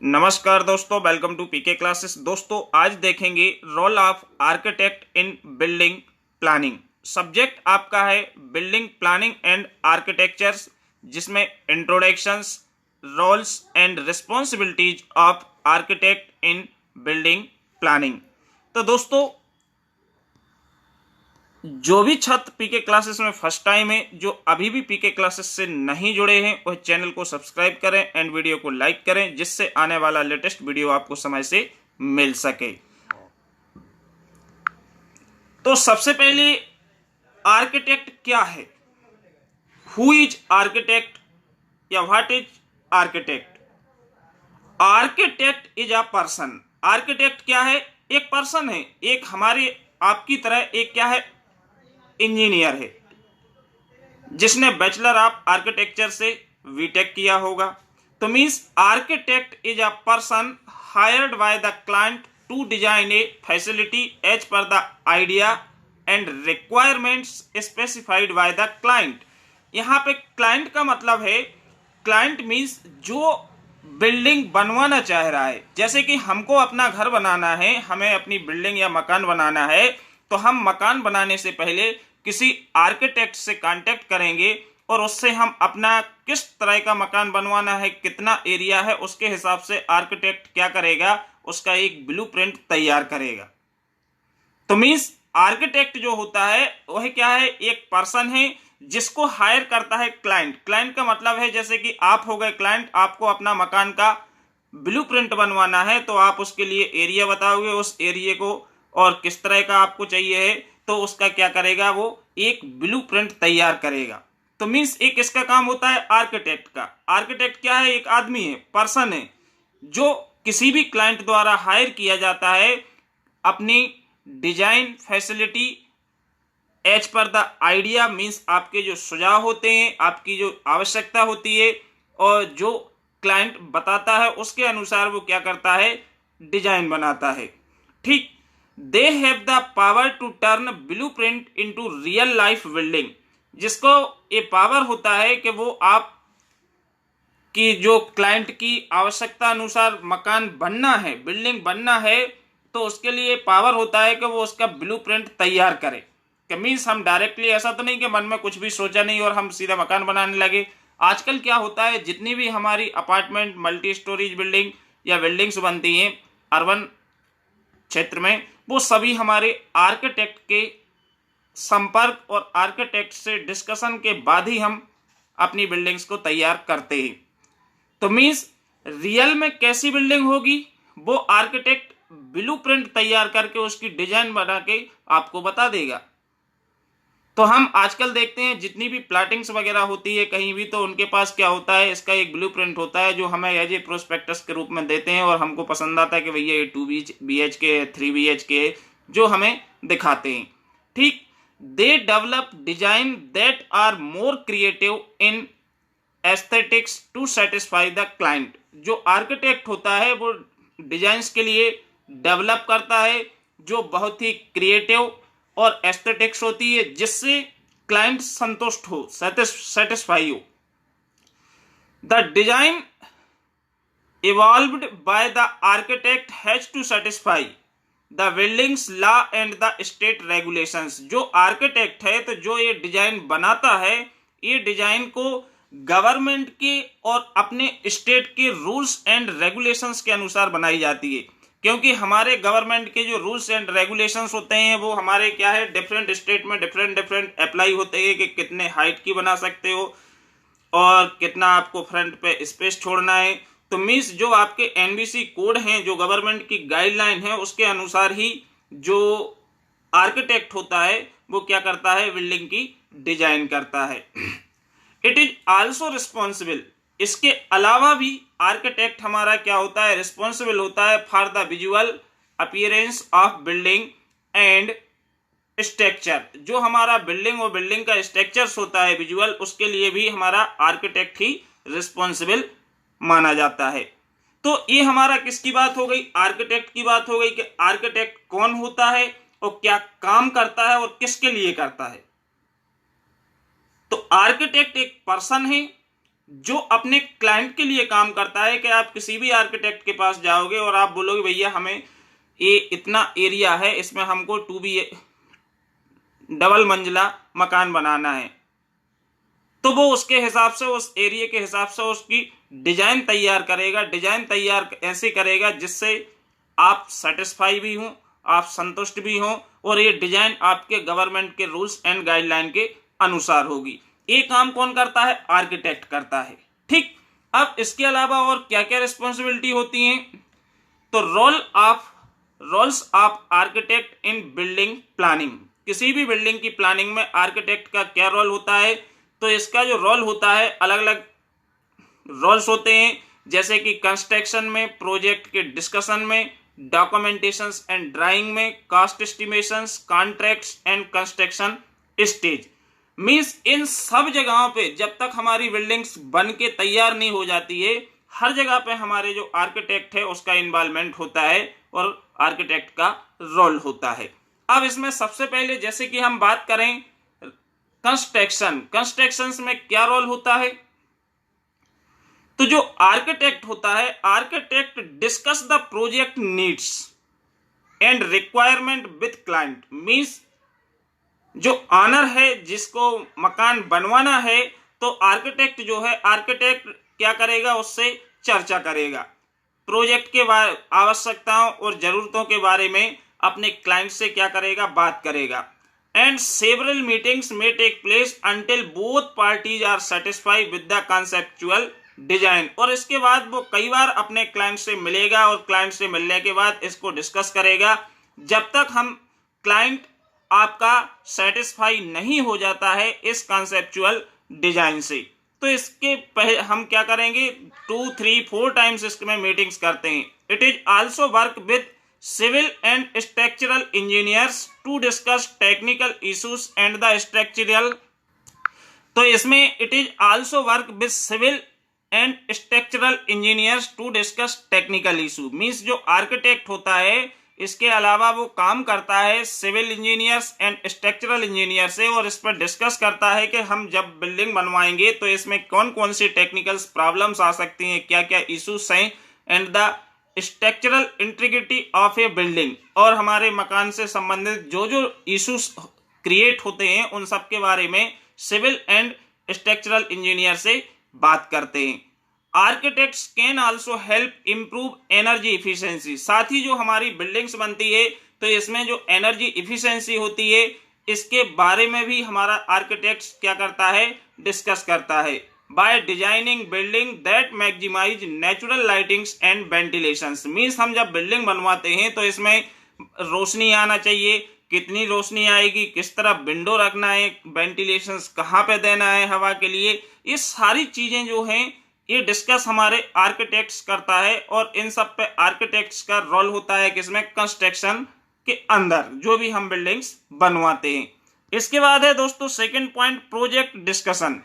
नमस्कार दोस्तों, welcome to PK classes. दोस्तों आज देखेंगे role of architect in building planning. Subject आपका है बिल्डिंग प्लानिंग एंड आर्किटेक्चर्स, जिसमें introductions, roles and responsibilities of architect in building planning. तो दोस्तों, जो भी छात्र पीके क्लासेस में फर्स्ट टाइम है, जो अभी भी पीके क्लासेस से नहीं जुड़े हैं, वह चैनल को सब्सक्राइब करें एंड वीडियो को लाइक करें, जिससे आने वाला लेटेस्ट वीडियो आपको समय से मिल सके। तो सबसे पहले आर्किटेक्ट क्या है? हु इज आर्किटेक्ट या what is architect? Architect is a person. Architect क्या है? एक पर्सन है, एक हमारे आपकी तरह एक क्या है, इंजीनियर है, जिसने बैचलर ऑफ आर्किटेक्चर से बीटेक किया होगा। तो means architect is a person hired by the client to design a facility as per the idea and requirements specified by the client. यहाँ पे क्लाइंट का मतलब है, क्लाइंट मीन्स जो बिल्डिंग बनवाना चाह रहा है। जैसे कि हमको अपना घर बनाना है, हमें अपनी बिल्डिंग या मकान बनाना है, तो हम मकान बनाने से पहले किसी आर्किटेक्ट से कांटेक्ट करेंगे और उससे हम अपना किस तरह का मकान बनवाना है, कितना एरिया है, उसके हिसाब से आर्किटेक्ट क्या करेगा, उसका एक ब्लूप्रिंट तैयार करेगा। तो मीन्स आर्किटेक्ट जो होता है वह क्या है, एक पर्सन है जिसको हायर करता है क्लाइंट। क्लाइंट का मतलब है जैसे कि आप हो गए क्लाइंट, आपको अपना मकान का ब्लूप्रिंट बनवाना है, तो आप उसके लिए एरिया बताओगे, उस एरिया को और किस तरह का आपको चाहिए है, तो उसका क्या करेगा, वो एक ब्लूप्रिंट तैयार करेगा। तो मीन्स एक इसका काम होता है आर्किटेक्ट का। आर्किटेक्ट क्या है? एक आदमी है, पर्सन है, जो किसी भी क्लाइंट द्वारा हायर किया जाता है अपनी design facility as per the idea, means आपके जो सुझाव होते हैं, आपकी जो आवश्यकता होती है और जो क्लाइंट बताता है उसके अनुसार वो क्या करता है, डिजाइन बनाता है। ठीक, they have the power to turn blueprint into real life building. जिसको ये पावर होता है कि वो आप कि जो क्लाइंट की आवश्यकता अनुसार मकान बनना है, बिल्डिंग बनना है, तो उसके लिए पावर होता है कि वो उसका ब्लूप्रिंट तैयार करे। कि मीन्स हम डायरेक्टली ऐसा तो नहीं कि मन में कुछ भी सोचा नहीं और हम सीधा मकान बनाने लगे। आजकल क्या होता है, जितनी भी हमारी अपार्टमेंट, मल्टी स्टोरेज बिल्डिंग या बिल्डिंग्स बनती हैं अर्बन क्षेत्र में, वो सभी हमारे आर्किटेक्ट के संपर्क और आर्किटेक्ट से डिस्कशन के बाद ही हम अपनी बिल्डिंग्स को तैयार करते हैं। तो मीन्स रियल में कैसी बिल्डिंग होगी, वो आर्किटेक्ट ब्लूप्रिंट तैयार करके उसकी डिजाइन बना के आपको बता देगा। तो हम आजकल देखते हैं जितनी भी प्लाटिंग्स वगैरह होती है कहीं भी, तो उनके पास क्या होता है, इसका एक ब्लूप्रिंट होता है जो हमें एज ए प्रोस्पेक्टस के रूप में देते हैं और हमको पसंद आता है कि भैया ये 2 BHK 3 BHK जो हमें दिखाते हैं। ठीक, they develop design that are more creative in aesthetics to satisfy the client. जो आर्किटेक्ट होता है वो डिजाइन्स के लिए डेवलप करता है जो बहुत ही क्रिएटिव और एस्थेटिक्स होती है, जिससे क्लाइंट संतुष्ट हो, सेटिस्फाई हो। The design evolved by the architect has to satisfy the buildings law and the state regulations. जो आर्किटेक्ट है, तो जो ये डिजाइन बनाता है, ये डिजाइन को गवर्नमेंट के और अपने स्टेट के रूल्स एंड रेगुलेशंस के अनुसार बनाई जाती है। क्योंकि हमारे गवर्नमेंट के जो रूल्स एंड रेगुलेशंस होते हैं वो हमारे क्या है, डिफरेंट स्टेट में डिफरेंट अप्लाई होते हैं कि कितने हाइट की बना सकते हो और कितना आपको फ्रंट पे स्पेस छोड़ना है। तो मीन्स जो आपके एनबीसी कोड हैं, जो गवर्नमेंट की गाइडलाइन है, उसके अनुसार ही जो आर्किटेक्ट होता है वो क्या करता है, बिल्डिंग की डिजाइन करता है। इट इज ऑल्सो रिस्पॉन्सिबल, इसके अलावा भी आर्किटेक्ट हमारा क्या होता है, रिस्पॉन्सिबल होता है for the visual appearance of building and structure. जो हमारा बिल्डिंग और बिल्डिंग का स्ट्रक्चर्स होता है विजुअल, उसके लिए भी हमारा आर्किटेक्ट ही रिस्पॉन्सिबल माना जाता है। तो ये हमारा किसकी बात हो गई, आर्किटेक्ट की बात हो गई कि आर्किटेक्ट कौन होता है और क्या काम करता है और किसके लिए करता है। तो आर्किटेक्ट एक पर्सन है जो अपने क्लाइंट के लिए काम करता है कि आप किसी भी आर्किटेक्ट के पास जाओगे और आप बोलोगे भैया हमें ये इतना एरिया है, इसमें हमको 2 डबल मंजिला मकान बनाना है, तो वो उसके हिसाब से, उस एरिया के हिसाब से उसकी डिजाइन तैयार करेगा। डिजाइन तैयार ऐसे करेगा जिससे आप सेटिस्फाई भी हो, आप संतुष्ट भी हो, और ये डिजाइन आपके गवर्नमेंट के रूल्स एंड गाइडलाइन के अनुसार होगी। ये काम कौन करता है? आर्किटेक्ट करता है। ठीक, अब इसके अलावा और क्या क्या रिस्पॉन्सिबिलिटी होती हैं? तो roles of architect in building planning. किसी भी बिल्डिंग की प्लानिंग में आर्किटेक्ट का क्या रोल होता है? तो इसका जो रोल होता है, अलग अलग रोल्स होते हैं, जैसे कि कंस्ट्रक्शन में, प्रोजेक्ट के डिस्कशन में, डॉक्यूमेंटेशंस एंड ड्राइंग में, cost estimations, contracts and construction stage. Means इन सब जगहों पे जब तक हमारी बिल्डिंग्स बन के तैयार नहीं हो जाती है, हर जगह पे हमारे जो आर्किटेक्ट है उसका इन्वॉल्वमेंट होता है और आर्किटेक्ट का रोल होता है। अब इसमें सबसे पहले जैसे कि हम बात करें कंस्ट्रक्शन में क्या रोल होता है? तो जो आर्किटेक्ट होता है, architect discuss the project needs and requirement with client. Means जो ऑनर है, जिसको मकान बनवाना है, तो आर्किटेक्ट जो है, आर्किटेक्ट क्या करेगा? उससे चर्चा करेगा, प्रोजेक्ट के आवश्यकताओं और जरूरतों के बारे में अपने क्लाइंट से क्या करेगा? बात करेगा। एंड सेवरल मीटिंग्स में take place until both parties are satisfied with the conceptual design. और इसके बाद वो कई बार अपने क्लाइंट से मिलेगा और क्लाइंट से मिलने के बाद इसको डिस्कस करेगा। जब तक हम क्लाइंट आपका सेटिस्फाई नहीं हो जाता है इस कॉन्सेप्चुअल डिजाइन से, तो इसके पहले हम क्या करेंगे? 2, 3, 4 टाइम्स इसमें मीटिंग्स करते हैं। It is also work with civil and structural engineers to discuss technical issues and the structural. तो इसमें it is also work with civil and structural engineers to discuss technical issue. Means जो architect होता है, इसके अलावा वो काम करता है civil engineers and structural engineer से, और इस पर डिस्कस करता है कि हम जब बिल्डिंग बनवाएंगे तो इसमें कौन कौन सी टेक्निकल प्रॉब्लम्स आ सकती हैं, क्या क्या इश्यूज हैं, and the structural integrity of A building. और हमारे मकान से संबंधित जो जो इश्यूज क्रिएट होते हैं उन सब के बारे में सिविल एंड स्ट्रक्चरल इंजीनियर से बात करते हैं। Architects can also help improve energy efficiency. साथ ही जो हमारी बिल्डिंग्स बनती है तो इसमें जो एनर्जी इफिशिएंसी होती है, इसके बारे में भी हमारा आर्किटेक्ट्स क्या करता है? डिस्कस करता है। By designing building that maximise natural lightings and ventilations. Means हम जब बिल्डिंग बनवाते हैं तो इसमें रोशनी आना चाहिए, कितनी रोशनी आएगी, किस तरह विंडो रखना है, वेंटिलेशंस कहाँ पे देना है हवा के लिए, ये सारी चीजें जो हैं ये डिस्कस हमारे आर्किटेक्ट्स करता है। और इन सब पे आर्किटेक्ट्स का रोल होता है किसमें? कंस्ट्रक्शन के अंदर जो भी हम बिल्डिंग्स बनवाते हैं। इसके बाद है दोस्तों second point, project discussion.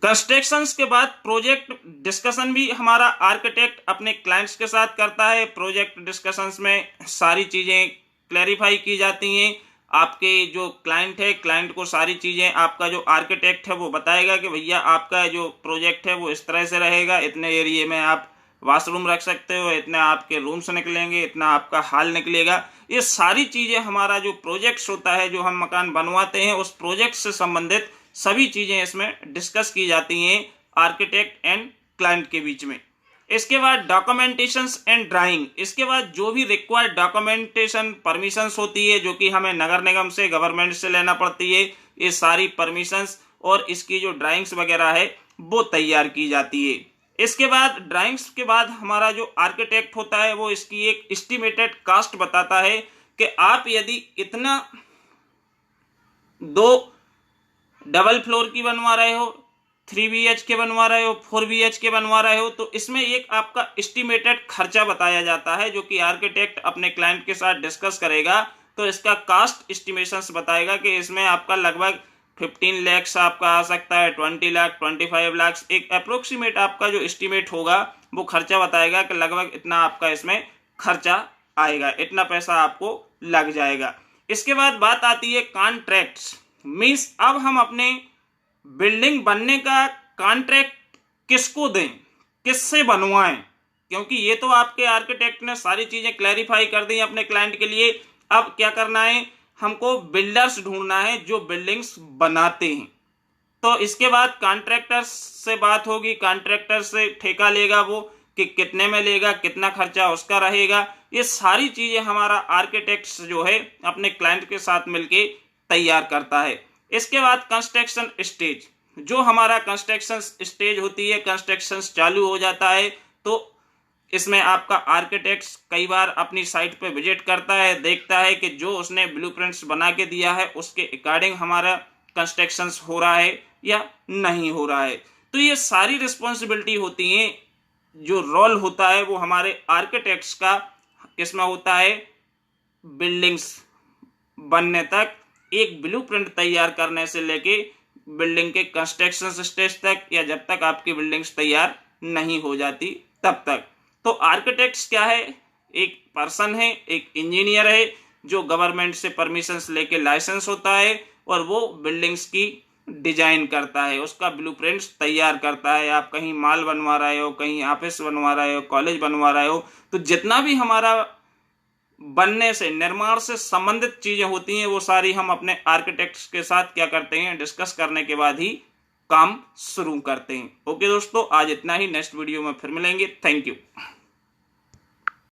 Constructions के बाद प्रोजेक्ट डिस्कशन भी हमारा आर्किटेक्ट अपने क्लाइंट्स के साथ करता है। प्रोजेक्ट डिस्कशंस में सारी चीजें क्लैरिफाई की जाती हैं। आपके जो क्लाइंट है, क्लाइंट को सारी चीजें आपका जो आर्किटेक्ट है वो बताएगा कि भैया आपका जो प्रोजेक्ट है वो इस तरह से रहेगा, इतने एरिया में आप वॉशरूम रख सकते हो, इतने आपके रूम्स निकलेंगे, इतना आपका हॉल निकलेगा। ये सारी चीजें हमारा जो प्रोजेक्ट्स होता है, जो हम मकान बनवाते हैं, उस प्रोजेक्ट से संबंधित सभी चीजें इसमें डिस्कस की जाती हैं आर्किटेक्ट एंड क्लाइंट के बीच में। इसके बाद डॉक्यूमेंटेशंस एंड ड्राइंग। इसके बाद जो भी रिक्वायर्ड डॉक्यूमेंटेशन परमिशंस होती है, जो कि हमें नगर निगम से, गवर्नमेंट से लेना पड़ती है, ये सारी परमिशंस और इसकी जो ड्राइंग्स वगैरह है वो तैयार की जाती है। इसके बाद ड्राइंग्स के बाद हमारा जो आर्किटेक्ट होता है वो इसकी एक एस्टिमेटेड कॉस्ट बताता है कि आप यदि इतना 2 डबल फ्लोर की बनवा रहे हो, 3 BHK बनवा रहे हो, 4 BHK बनवा रहे हो, तो इसमें एक आपका एस्टिमेटेड खर्चा बताया जाता है जो कि आर्किटेक्ट अपने क्लाइंट के साथ डिस्कस करेगा। तो इसका कॉस्ट एस्टिमेशंस बताएगा कि इसमें आपका लगभग 15 लाख आपका आ सकता है, 20 लाख, 25 लाख, एक अप्रोक्सीमेट आपका जो एस्टिमेट होगा वो खर्चा बताएगा कि लगभग इतना आपका इसमें खर्चा आएगा, इतना पैसा आपको लग जाएगा। इसके बाद बात आती है कॉन्ट्रैक्ट्स। मीन्स अब हम अपने बिल्डिंग बनने का कॉन्ट्रैक्ट किसको दें, किससे बनवाएं, क्योंकि ये तो आपके आर्किटेक्ट ने सारी चीजें क्लैरिफाई कर दी अपने क्लाइंट के लिए। अब क्या करना है, हमको बिल्डर्स ढूंढना है जो बिल्डिंग्स बनाते हैं। तो इसके बाद कॉन्ट्रैक्टर से बात होगी, कॉन्ट्रैक्टर से ठेका लेगा वो कि कितने में लेगा, कितना खर्चा उसका रहेगा। ये सारी चीजें हमारा आर्किटेक्ट जो है अपने क्लाइंट के साथ मिलके तैयार करता है। इसके बाद कंस्ट्रक्शन स्टेज, जो हमारा कंस्ट्रक्शन स्टेज होती है, कंस्ट्रक्शन चालू हो जाता है, तो इसमें आपका आर्किटेक्ट कई बार अपनी साइट पे विजिट करता है, देखता है कि जो उसने ब्लूप्रिंट्स बना के दिया है उसके अकॉर्डिंग हमारा कंस्ट्रक्शन हो रहा है या नहीं हो रहा है। तो ये सारी रिस्पॉन्सिबिलिटी होती है, जो रोल होता है वो हमारे आर्किटेक्ट्स का किसमें होता है, बिल्डिंग्स बनने तक, एक ब्लूप्रिंट तैयार करने से लेके बिल्डिंग के कंस्ट्रक्शन स्टेज तक, या जब तक आपकी बिल्डिंग्स तैयार नहीं हो जाती तब तक। तो आर्किटेक्ट्स क्या है, एक पर्सन है, एक इंजीनियर है जो गवर्नमेंट से परमिशंस लेके लाइसेंस होता है और वो बिल्डिंग्स की डिजाइन करता है, उसका ब्लूप्रिंट्स तैयार करता है। आप कहीं मॉल बनवा रहे हो, कहीं ऑफिस बनवा रहे हो, कॉलेज बनवा रहे हो, तो जितना भी हमारा बनने से, निर्माण से संबंधित चीजें होती हैं वो सारी हम अपने आर्किटेक्ट्स के साथ क्या करते हैं, डिस्कस करने के बाद ही काम शुरू करते हैं। ओके दोस्तों, आज इतना ही, नेक्स्ट वीडियो में फिर मिलेंगे। Thank you.